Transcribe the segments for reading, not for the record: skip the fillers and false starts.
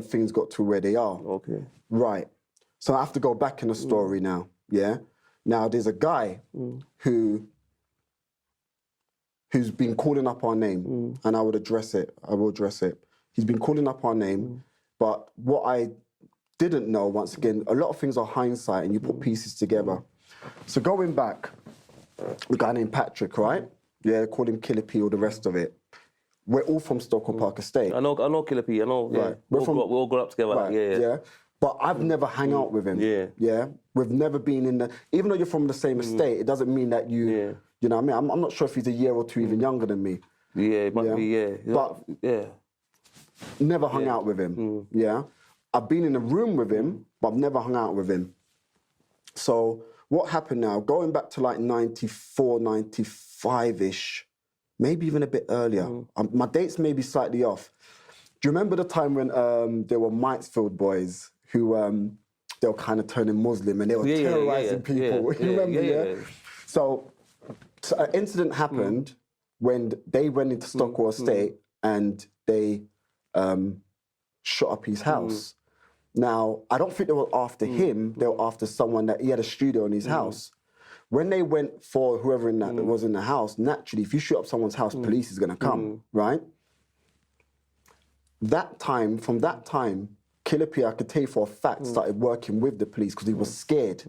things got to where they are. Okay. Right. So I have to go back in the story now, yeah? Now, there's a guy who's been calling up our name, and I will address it. He's been calling up our name, but what I didn't know, once again, a lot of things are hindsight and you put pieces together. So going back, a guy named Patrick, right? Yeah, they call him Killa P, all the rest of it. We're all from Stockwell Park Estate. I know Killa P, I know, yeah. Right. We all grew up together, right, yeah. But I've never hung out with him. Yeah. We've never been in the, even though you're from the same estate, it doesn't mean that you know what I mean? I'm not sure if he's a year or two even younger than me. Yeah, it might be, yeah. But never hung out with him, yeah? I've been in a room with him, but I've never hung out with him. So what happened now, going back to like 94, 95-ish, maybe even a bit earlier. My dates may be slightly off. Do you remember the time when there were Mitesfield boys who they were kind of turning Muslim and they were terrorising people? You remember, yeah? So an incident happened when they went into Stockwell Estate and they shot up his house. Now, I don't think they were after him, they were after someone that he had a studio in his house. When they went for whoever in that was in the house, naturally, if you shoot up someone's house, police is going to come, right? From that time, Killa P, I could tell you for a fact, started working with the police because he was scared.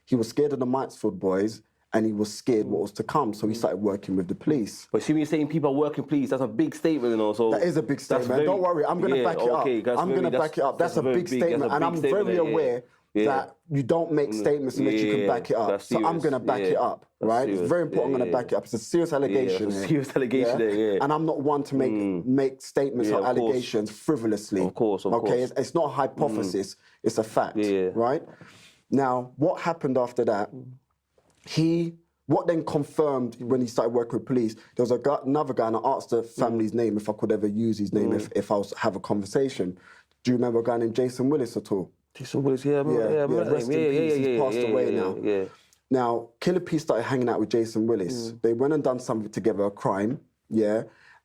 He was scared of the Mitesfield boys and he was scared what was to come, so he started working with the police. But see, when you're saying people are working police, that's a big statement, you know, so... That is a big statement. Don't worry, I'm going to back it up. I'm going to back it up. That's a big statement, and I'm very aware that you don't make statements unless you can back it up. So I'm going to back it up, right? It's very important I'm going to back it up. It's a serious allegation. It's a serious allegation there, And I'm not one to make statements or allegations frivolously. Of course. Okay, it's not a hypothesis, it's a fact, right? Now, what happened after that, what then confirmed when he started working with police, there was another guy, and I asked the family's name if I could ever use his name if I was have a conversation. Do you remember a guy named Jason Willis at all? Jason Willis, rest in peace, he's passed away now. Now, Killa P started hanging out with Jason Willis. They went and done something together, a crime,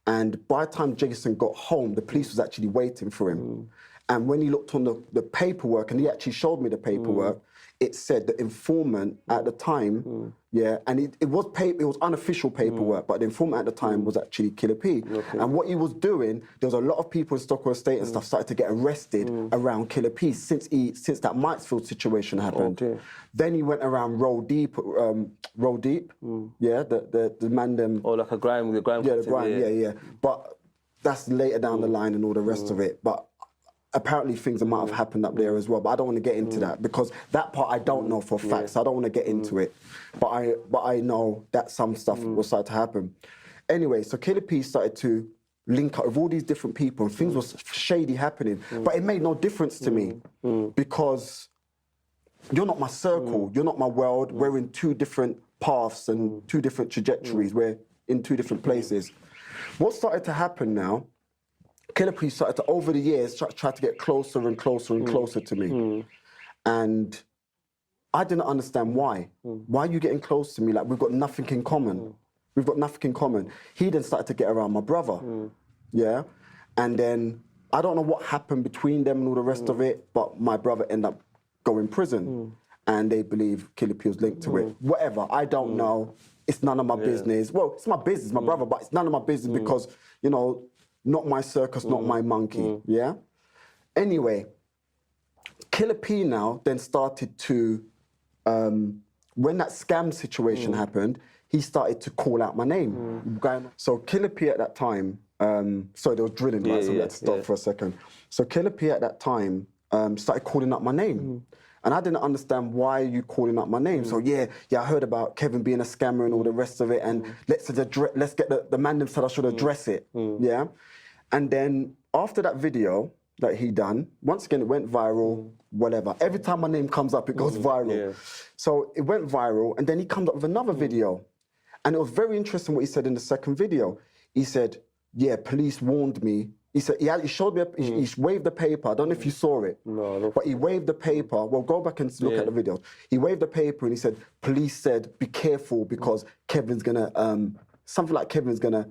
and by the time Jason got home, the police was actually waiting for him. And when he looked on the paperwork, and he actually showed me the paperwork, it said the informant at the time, and it was unofficial paperwork, but the informant at the time was actually Killa P. And what he was doing, there was a lot of people in Stockwell Estate and stuff started to get arrested around Killa P since that Mitesfield situation happened. Then he went around Roll Deep, the man them. Oh, like a grime, the grime. Yeah, the grime, But that's later down the line and all the rest of it. But apparently things might have happened up there as well, but I don't want to get into that because that part I don't know for a fact, so I don't want to get into it. But I know that some stuff was starting to happen. Anyway, so Killa P started to link up with all these different people and things was shady happening, but it made no difference to me because you're not my circle, you're not my world, we're in two different paths and two different trajectories, we're in two different places. What started to happen now, Killa P started to, over the years, try to get closer and closer and closer to me. And I didn't understand why. Why are you getting close to me? Like, we've got nothing in common. We've got nothing in common. He then started to get around my brother, And then, I don't know what happened between them and all the rest of it, but my brother ended up going prison. And they believe Killa P was linked to it. Whatever, I don't know. It's none of my business. Well, it's my business, my brother, but it's none of my business because, you know, not my circus, not my monkey, Anyway, Killa P now then started to, when that scam situation happened, he started to call out my name. So Killa P at that time, sorry, there was drilling, right, so we had to stop for a second. So Killa P at that time started calling up my name. And I didn't understand why you calling up my name. So I heard about Kevin being a scammer and all the rest of it, and let's get the man that said I should address it, And then after that video that he done, once again it went viral, whatever. Every time my name comes up, it goes viral. So it went viral, and then he comes up with another video. And it was very interesting what he said in the second video. He said, police warned me. He said, he showed me, he waved the paper. I don't know if you saw it. No, but he waved the paper. Well, go back and look at the video. He waved the paper and he said, police said, be careful because Kevin's gonna, something like Kevin's gonna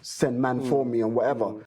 send man for me and whatever.